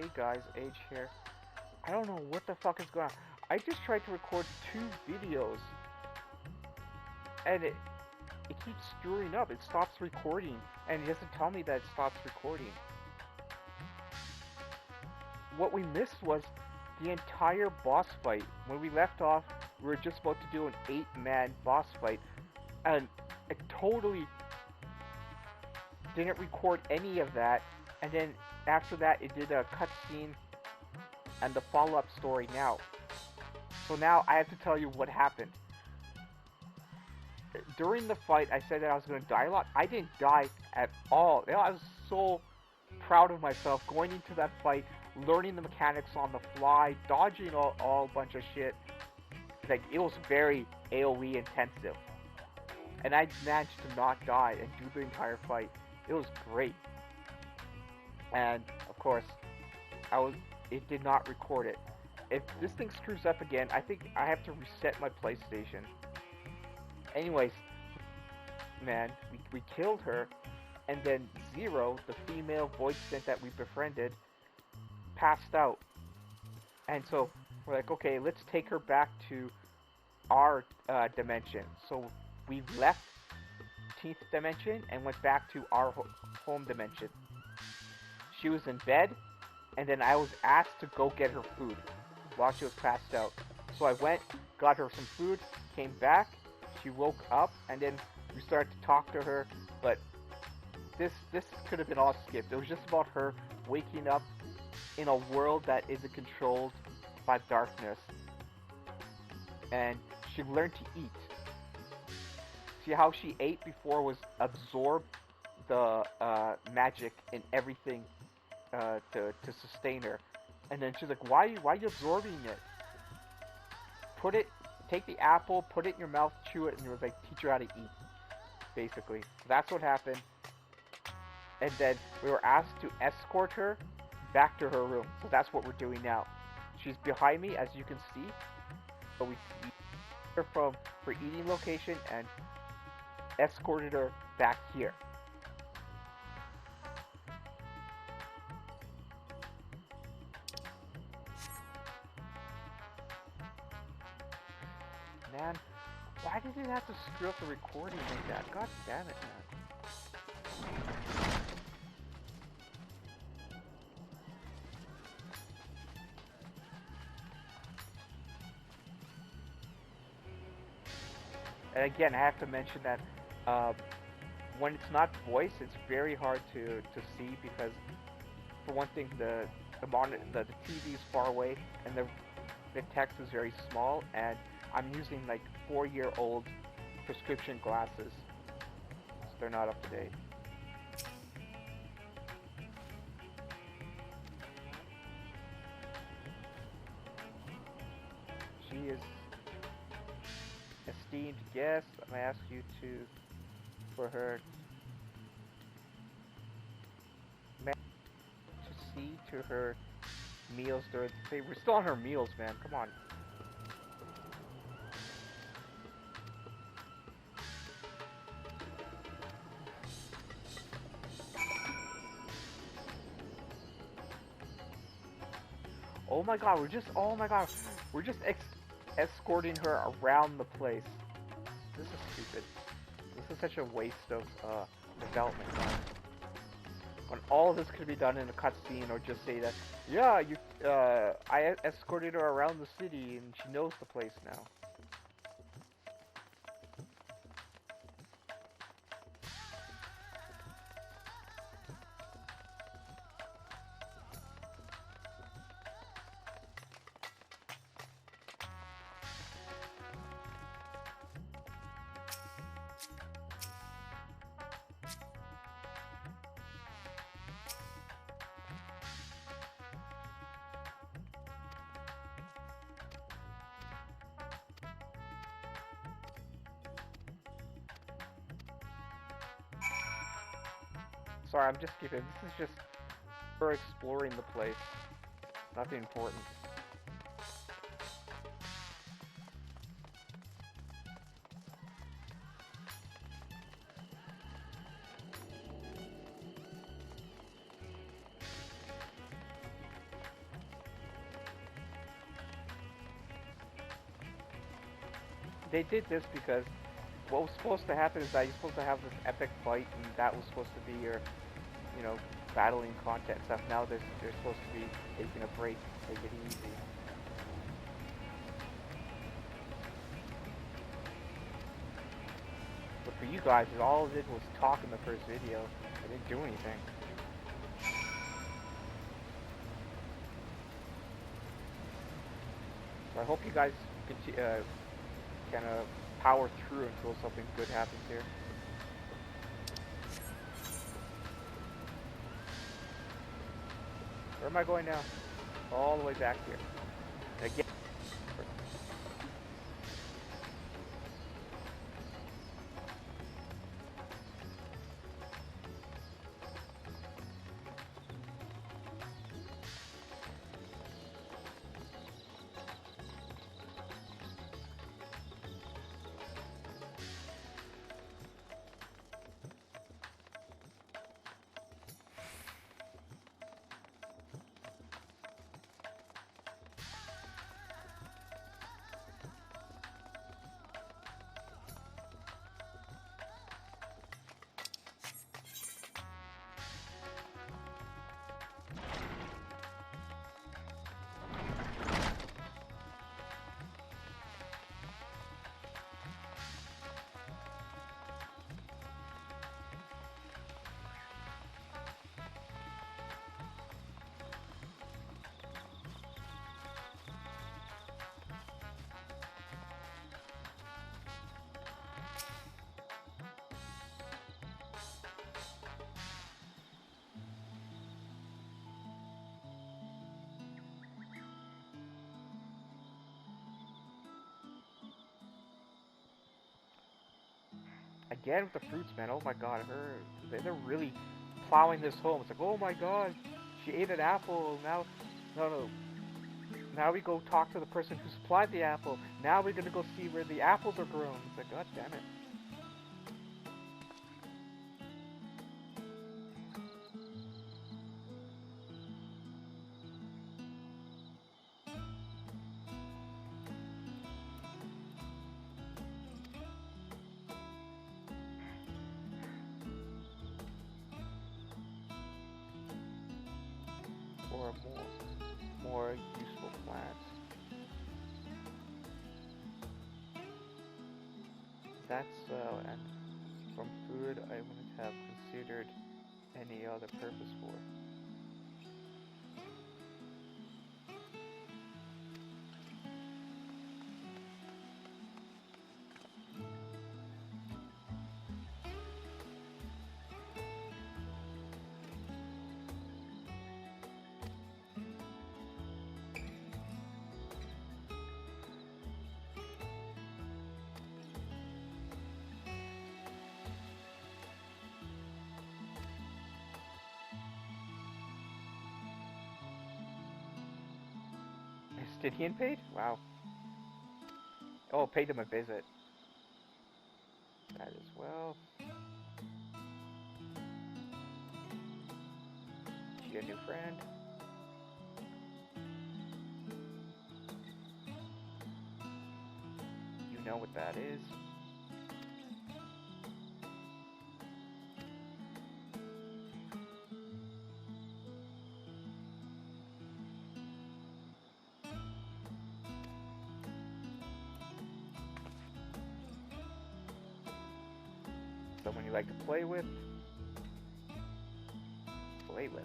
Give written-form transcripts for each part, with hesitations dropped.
Hey guys, Age here. I don't know what the fuck is going on. I just tried to record 2 videos and it keeps screwing up. It stops recording and it doesn't tell me that it stops recording. What we missed was the entire boss fight. When we left off, we were just about to do an 8-man boss fight and it totally didn't record any of that, and then after that it did a cutscene and the follow-up story now. So now I have to tell you what happened. During the fight I said that I was going to die a lot. I didn't die at all. I was so proud of myself going into that fight, learning the mechanics on the fly, dodging all bunch of shit. Like, it was very AoE intensive. And I managed to not die and do the entire fight. It was great. And of course, it did not record it. If this thing screws up again, I think I have to reset my PlayStation. Anyways, man, we killed her, and then Zero, the female voice synth that we befriended, passed out. And so we're like, okay, let's take her back to our dimension. So we left 10th dimension and went back to our home dimension. She was in bed, and then I was asked to go get her food while she was passed out. So I went, got her some food, came back, she woke up, and then we started to talk to her, but this could have been all skipped. It was just about her waking up in a world that isn't controlled by darkness. And she learned to eat. See how she ate before was absorb the magic in everything to sustain her. And then she's like, why are you absorbing it? Take the apple, put it in your mouth, chew it, and it was like, teach her how to eat. Basically. So that's what happened. And then we were asked to escort her back to her room. So that's what we're doing now. She's behind me, as you can see. So we her from her eating location and escorted her back here. Man, why did it have to screw up the recording like that? God damn it, man. And again, I have to mention that when it's not voice, it's very hard to see because, for one thing, the TV is far away and the text is very small, and I'm using like 4-year-old prescription glasses, so they're not up to date. She is esteemed guest. I'm gonna ask you for her to see to her meals during the day. We're still on her meals, man. Come on. Oh my god, we're just escorting her around the place. This is stupid. This is such a waste of development time. When all of this could be done in a cutscene, or just say that, yeah, I escorted her around the city and she knows the place now. Sorry, I'm just skipping. This is just her exploring the place. Nothing important. They did this because what was supposed to happen is that you're supposed to have this epic fight, and that was supposed to be your, you know, battling content stuff. Now they're supposed to be taking a break, take it easy. But for you guys, all it did was talk in the first video. It didn't do anything. So I hope you guys can power through until something good happens here. Where am I going now? All the way back here. Again. Again with the fruits, man. Oh my god, they're really plowing this home. It's like, oh my god, she ate an apple. Now, no. Now we go talk to the person who supplied the apple. Now we're gonna go see where the apples are grown. It's like, god damn it. Or more useful plants. That's and from food I wouldn't have considered any other purpose for. Did he paid? Wow. Oh, paid him a visit. That as well. She a new friend. You know what that is. Someone you like to play with? Play with.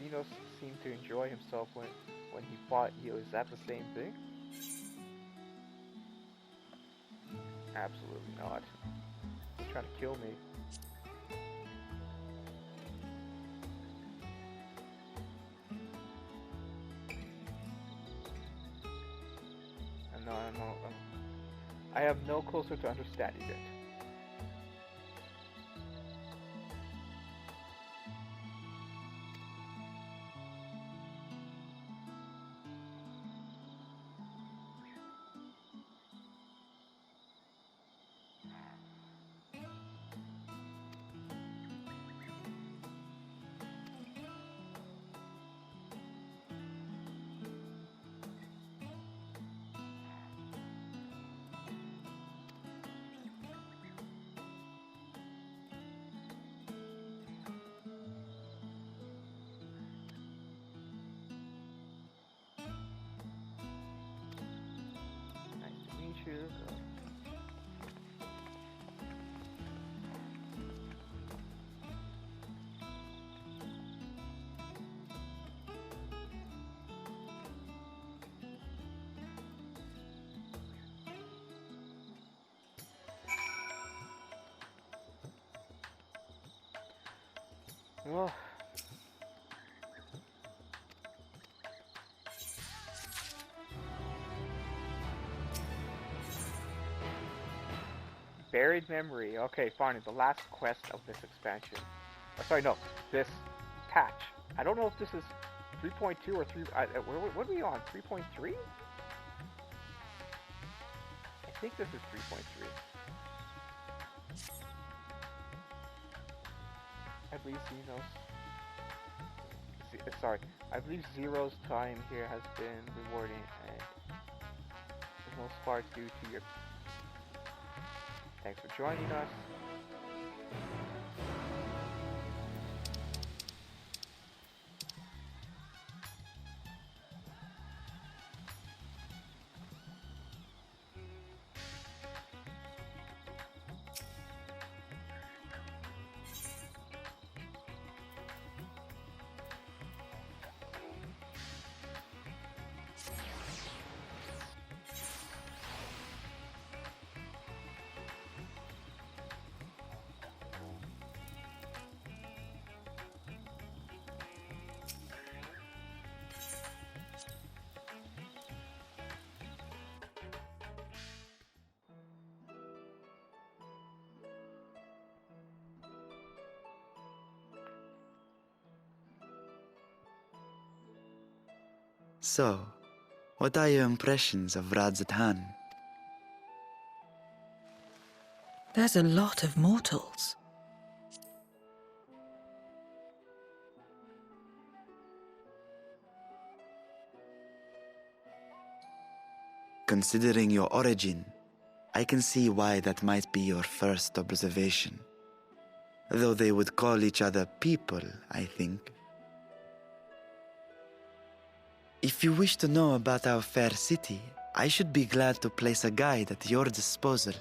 Xeno seemed to enjoy himself when he fought you. Is that the same thing? Absolutely not. He's trying to kill me. I am no closer to understanding it. Well, buried memory. Okay, fine. The last quest of this expansion. Oh, sorry, no. This patch. I don't know if this is 3.2 or 3. What are we on? 3.3? I think this is 3.3. I believe sorry. I believe Zero's time here has been rewarding, and the most part due to your. Thanks for joining us. So, what are your impressions of Radzatan? There's a lot of mortals. Considering your origin, I can see why that might be your first observation. Though they would call each other people, I think. If you wish to know about our fair city, I should be glad to place a guide at your disposal.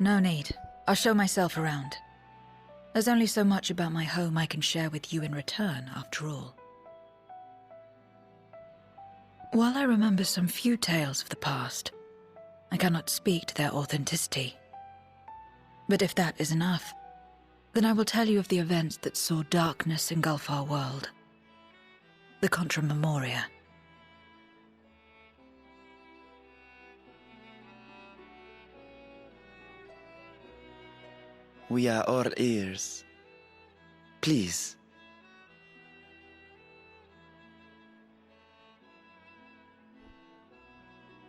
No need. I'll show myself around. There's only so much about my home I can share with you in return, after all. While I remember some few tales of the past, I cannot speak to their authenticity. But if that is enough, then I will tell you of the events that saw darkness engulf our world. The Contra Memoria. We are all ears. Please.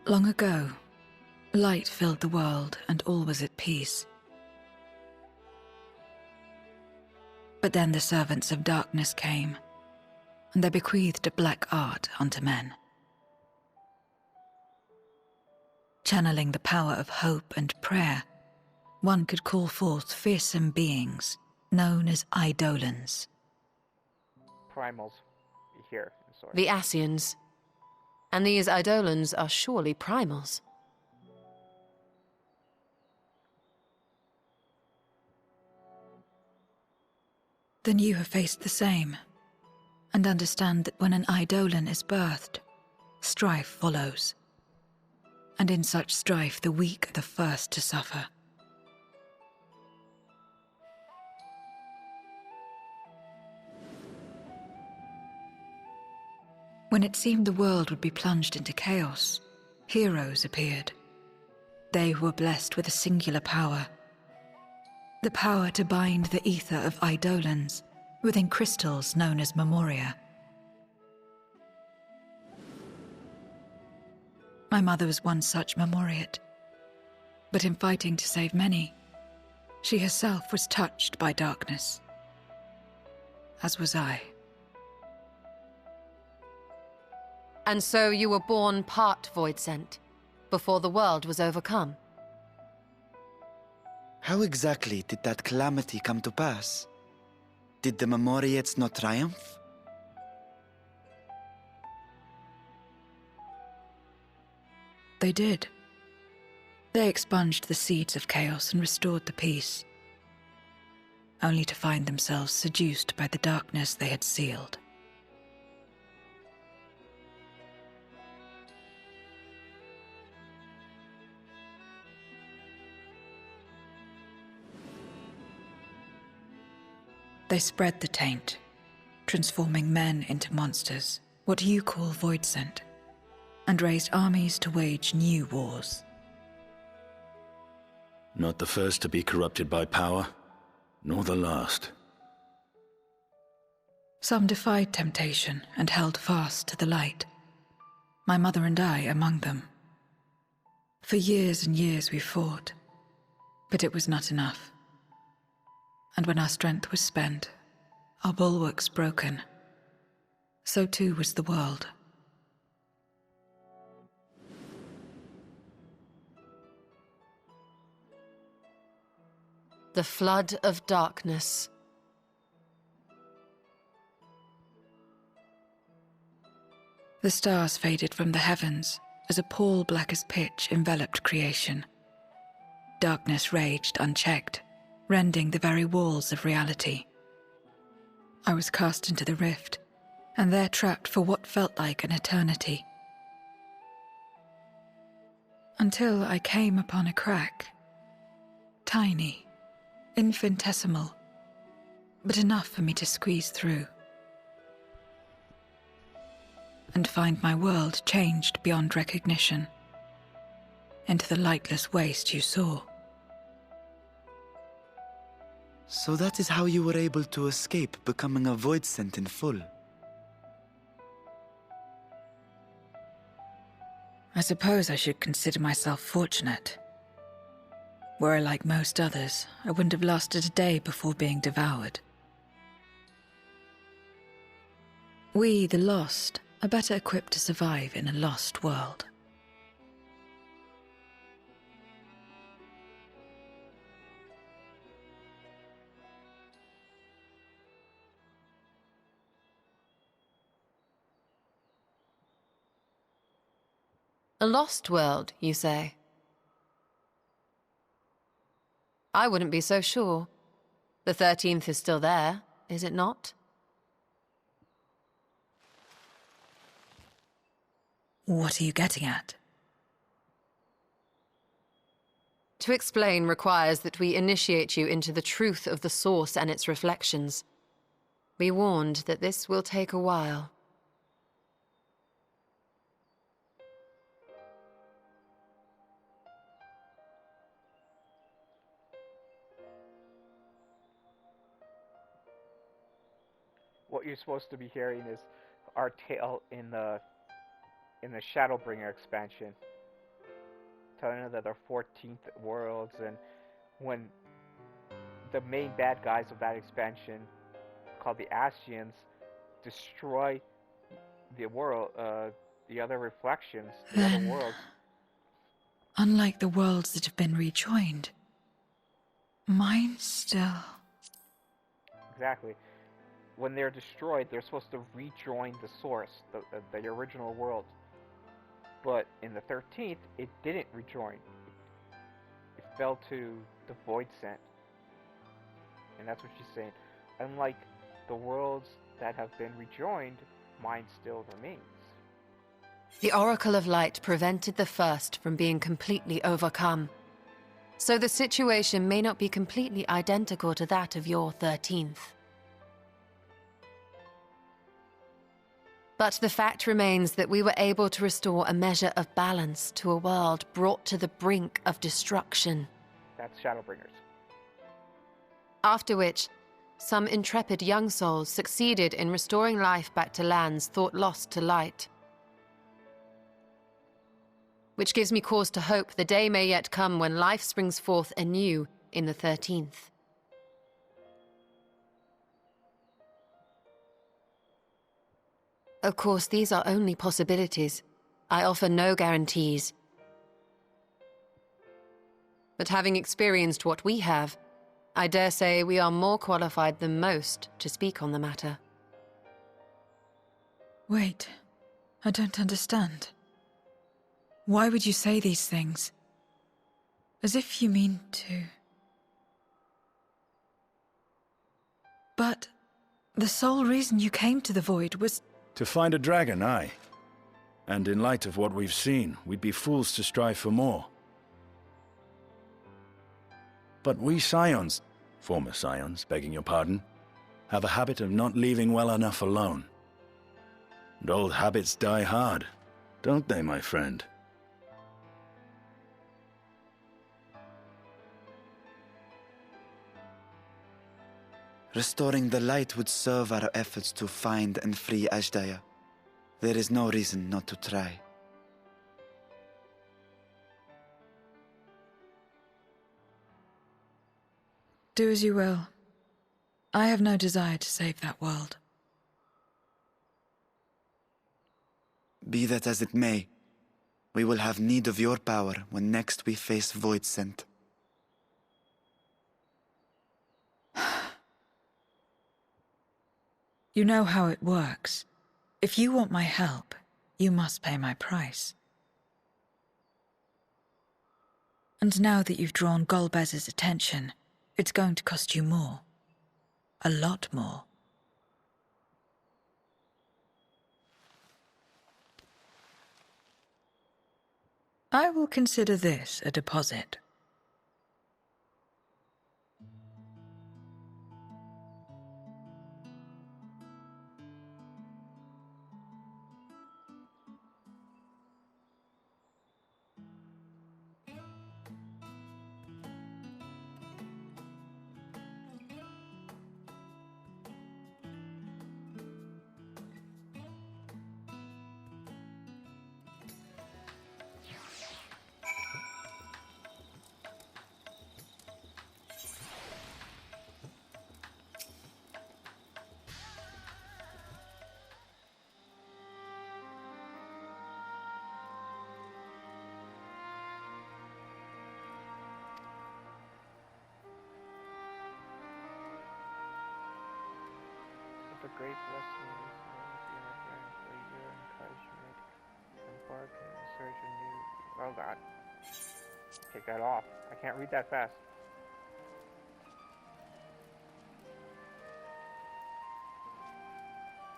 Long ago, light filled the world and all was at peace. But then the servants of darkness came, and they bequeathed a black art unto men. Channeling the power of hope and prayer, one could call forth fearsome beings known as Eidolons. Primals. Here. Sorry. The Ascians. And these Eidolons are surely primals. Then you have faced the same, and understand that when an Eidolon is birthed, strife follows. And in such strife, the weak are the first to suffer. When it seemed the world would be plunged into chaos, heroes appeared. They were blessed with a singular power. The power to bind the ether of Eidolons within crystals known as Memoria. My mother was one such Memoriate. But in fighting to save many, she herself was touched by darkness. As was I. And so you were born part Voidsent, before the world was overcome. How exactly did that calamity come to pass? Did the Memoriates not triumph? They did. They expunged the seeds of chaos and restored the peace, only to find themselves seduced by the darkness they had sealed. They spread the taint, transforming men into monsters, what you call voidsent, and raised armies to wage new wars. Not the first to be corrupted by power, nor the last. Some defied temptation and held fast to the light. My mother and I among them. For years and years we fought, but it was not enough. And when our strength was spent, our bulwarks broken, so too was the world. The flood of darkness. The stars faded from the heavens as a pall black as pitch enveloped creation. Darkness raged unchecked, rending the very walls of reality. I was cast into the rift, and there trapped for what felt like an eternity. Until I came upon a crack. Tiny, infinitesimal, but enough for me to squeeze through. And find my world changed beyond recognition, into the lightless waste you saw. So that is how you were able to escape becoming a voidsent in full. I suppose I should consider myself fortunate. Were I like most others, I wouldn't have lasted a day before being devoured. We, the lost, are better equipped to survive in a lost world. A lost world, you say? I wouldn't be so sure. The 13th is still there, is it not? What are you getting at? To explain requires that we initiate you into the truth of the source and its reflections. Be warned that this will take a while. What you're supposed to be hearing is our tale in the Shadowbringer expansion, telling you that there are 14th worlds, and when the main bad guys of that expansion, called the Ascians, destroy the world, the other reflections, the other worlds. Unlike the worlds that have been rejoined, mine still... Exactly. When they're destroyed, they're supposed to rejoin the source, the original world. But in the 13th, it didn't rejoin. It fell to the Voidsent. And that's what she's saying. Unlike the worlds that have been rejoined, mine still remains. The Oracle of Light prevented the first from being completely overcome. So the situation may not be completely identical to that of your 13th. But the fact remains that we were able to restore a measure of balance to a world brought to the brink of destruction. That's Shadowbringers. After which, some intrepid young souls succeeded in restoring life back to lands thought lost to light. Which gives me cause to hope the day may yet come when life springs forth anew in the 13th. Of course, these are only possibilities. I offer no guarantees. But having experienced what we have, I dare say we are more qualified than most to speak on the matter. Wait, I don't understand. Why would you say these things? As if you mean to... But the sole reason you came to the Void was... To find a dragon, aye. And in light of what we've seen, we'd be fools to strive for more. But we Scions, former Scions, begging your pardon, have a habit of not leaving well enough alone. And old habits die hard, don't they, my friend? Restoring the light would serve our efforts to find and free Ashdaya. There is no reason not to try. Do as you will. I have no desire to save that world. Be that as it may, we will have need of your power when next we face Voidsent. You know how it works. If you want my help, you must pay my price. And now that you've drawn Golbez's attention, it's going to cost you more. A lot more. I will consider this a deposit. A great blessing for your encouragement, embark in search of new. Oh God, take that off. I can't read that fast.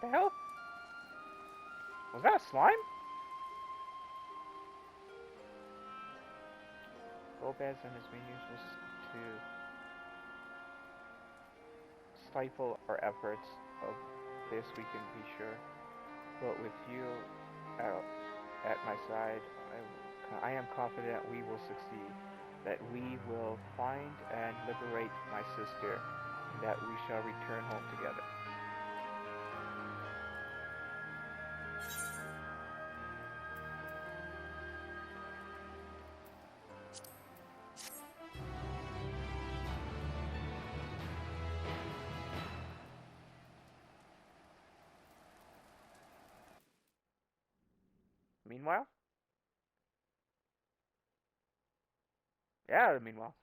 The hell? Was that a slime? Golbez and his minions was to stifle our efforts. Of this we can be sure, but with you at my side, I am confident we will succeed, that we will find and liberate my sister, and that we shall return home together. Meanwhile? Yeah, meanwhile.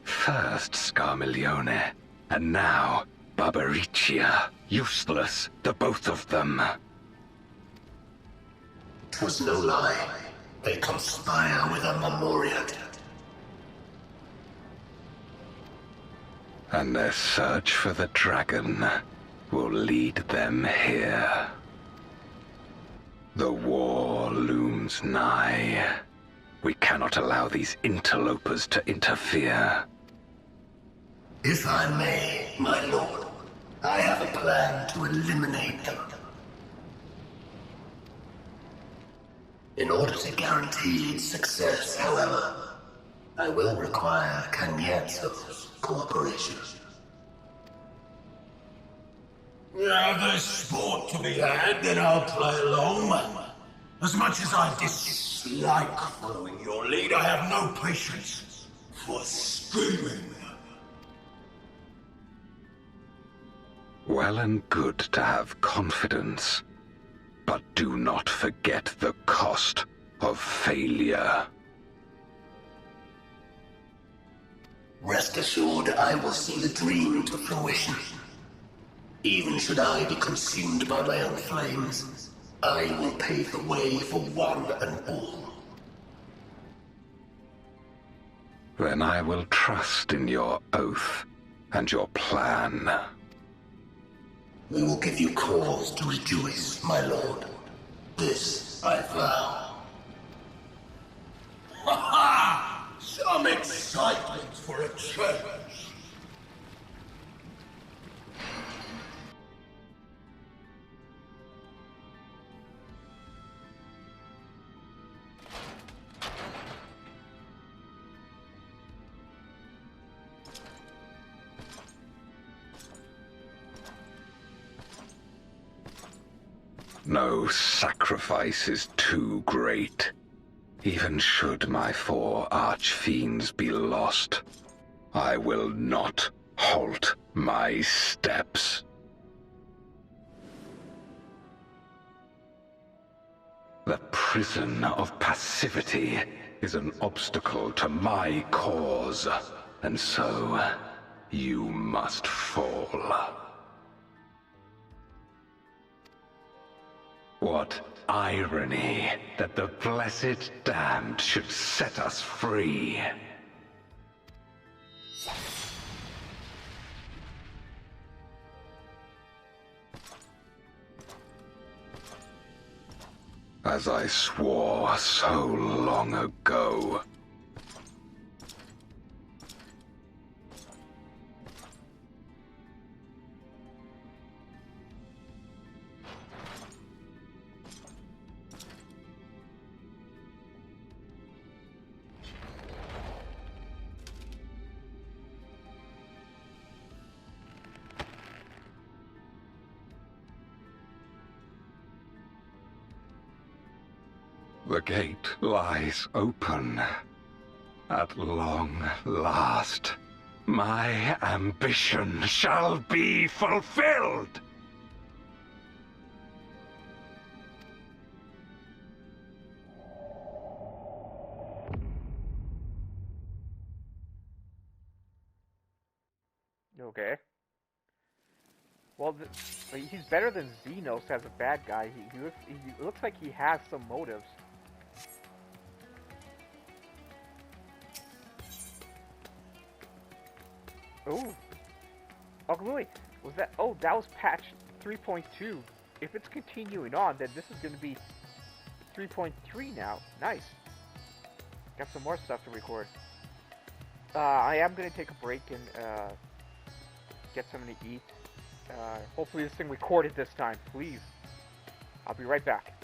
First Scarmiglione, and now Barbariccia. Useless, the both of them. 'Twas no lie. They conspire with a Memoriat. And their search for the dragon will lead them here. The war looms nigh. We cannot allow these interlopers to interfere. If I may, my lord, I have a plan to eliminate them. In order to guarantee success, however, I will require Cagnazzo's cooperation. There's sport to be had, then I'll play along. As much as I dislike following your lead, I have no patience for screaming. Well and good to have confidence, but do not forget the cost of failure. Rest assured, I will see the dream to fruition. Even should I be consumed by my own flames, I will pave the way for one and all. Then I will trust in your oath and your plan. We will give you cause to rejoice, my lord. This I vow. Ha ha! Some excitement for a change. No sacrifice is too great. Even should my 4 archfiends be lost, I will not halt my steps. The prison of passivity is an obstacle to my cause, and so you must fall. What irony that the blessed damned should set us free. As I swore so long ago. The gate lies open. At long last, my ambition shall be fulfilled! Okay. Well, he's better than Xenos as a bad guy. He looks like he has some motives. Oh. Oh, really? Was that? Oh, that was patch 3.2. If it's continuing on, then this is going to be 3.3 now. Nice. Got some more stuff to record. I am going to take a break and get something to eat. Hopefully this thing recorded this time, please. I'll be right back.